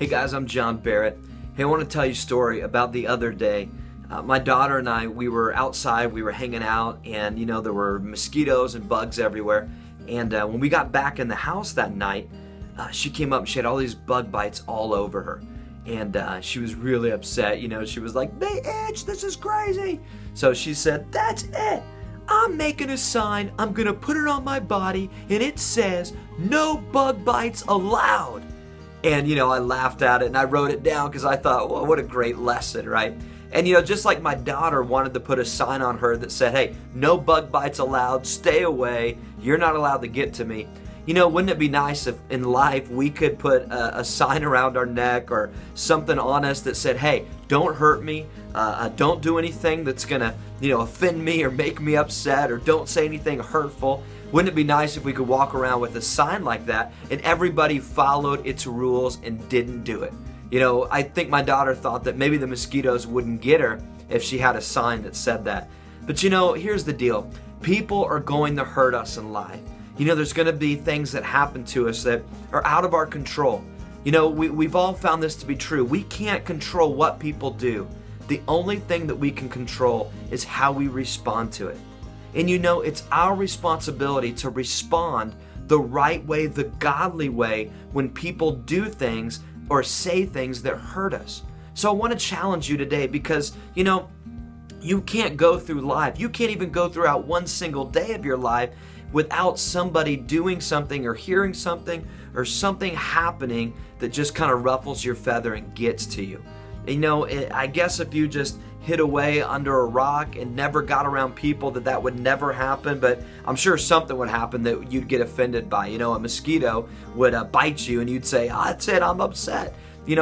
Hey guys, I'm John Barrett. Hey, I want to tell you a story about the other day. My daughter and I, we were outside, we were hanging out, and there were mosquitoes and bugs everywhere. And when we got back in the house that night, she came up and she had all these bug bites all over her. And she was really upset. She was like, "They itch, this is crazy." So she said, "That's it. I'm making a sign, I'm going to put it on my body, and it says, 'No bug bites allowed.'" And, I laughed at it and I wrote it down because I thought, well, what a great lesson, right? And, just like my daughter wanted to put a sign on her that said, "Hey, no bug bites allowed, stay away, you're not allowed to get to me." Wouldn't it be nice if in life we could put a sign around our neck or something on us that said, "Hey, don't hurt me, don't do anything that's going to, offend me or make me upset, or don't say anything hurtful." Wouldn't it be nice if we could walk around with a sign like that and everybody followed its rules and didn't do it? I think my daughter thought that maybe the mosquitoes wouldn't get her if she had a sign that said that. But here's the deal. People are going to hurt us in life. There's going to be things that happen to us that are out of our control. We've all found this to be true. We can't control what people do. The only thing that we can control is how we respond to it. And it's our responsibility to respond the right way, the godly way, when people do things or say things that hurt us. So I want to challenge you today because, you can't go through life. You can't even go throughout one single day of your life without somebody doing something or hearing something or something happening that just kind of ruffles your feather and gets to you. I guess if you just hid away under a rock and never got around people, that would never happen, but I'm sure something would happen that you'd get offended by. A mosquito would bite you and you'd say, "That's it, I'm upset."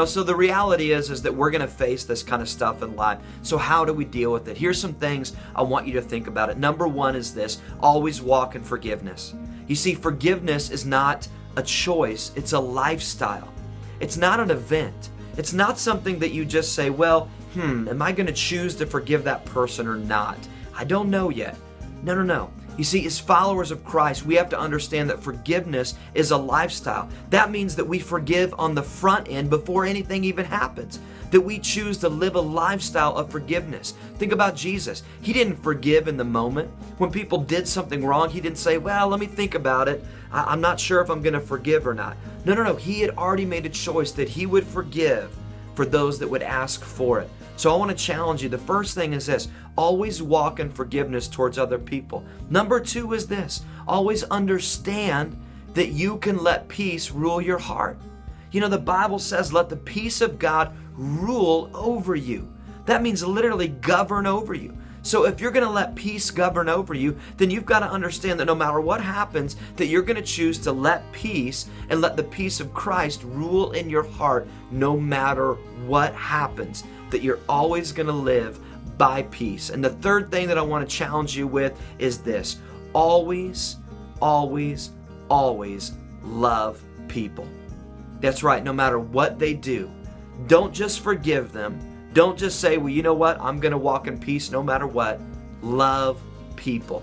So the reality is that we're going to face this kind of stuff in life. So how do we deal with it? Here's some things I want you to think about it. Number one is this: always walk in forgiveness. You see, forgiveness is not a choice, it's a lifestyle. It's not an event. It's not something that you just say, "Well, am I going to choose to forgive that person or not? I don't know yet." No. You see, as followers of Christ, we have to understand that forgiveness is a lifestyle. That means that we forgive on the front end before anything even happens. That we choose to live a lifestyle of forgiveness. Think about Jesus. He didn't forgive in the moment. When people did something wrong, he didn't say, "Well, let me think about it. I'm not sure if I'm going to forgive or not." No. He had already made a choice that he would forgive for those that would ask for it. So I want to challenge you. The first thing is this: always walk in forgiveness towards other people. Number two is this: always understand that you can let peace rule your heart. The Bible says, "Let the peace of God rule over you." That means literally govern over you. So if you're going to let peace govern over you, then you've got to understand that no matter what happens, that you're going to choose to let peace and let the peace of Christ rule in your heart no matter what happens. That you're always going to live by peace. And the third thing that I want to challenge you with is this: always, always, always love people. That's right, no matter what they do. Don't just forgive them. Don't just say, "Well, you know what? I'm going to walk in peace no matter what." Love people.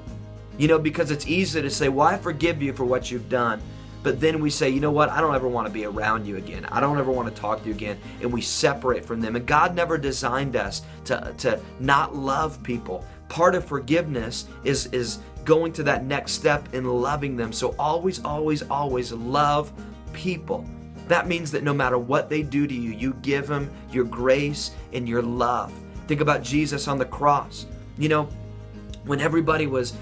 Because it's easy to say, "Well, I forgive you for what you've done." But then we say, "You know what? I don't ever want to be around you again. I don't ever want to talk to you again." And we separate from them. And God never designed us to not love people. Part of forgiveness is going to that next step in loving them. So always, always, always love people. That means that no matter what they do to you, you give them your grace and your love. Think about Jesus on the cross. When everybody was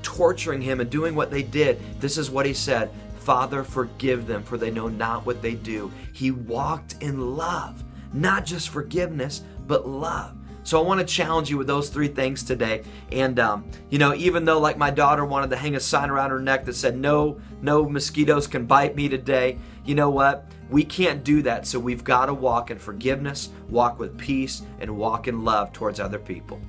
torturing him and doing what they did, this is what he said: "Father, forgive them, for they know not what they do." He walked in love, not just forgiveness, but love. So I want to challenge you with those three things today. And, even though like my daughter wanted to hang a sign around her neck that said, no mosquitoes can bite me today, you know what? We can't do that. So we've got to walk in forgiveness, walk with peace, and walk in love towards other people.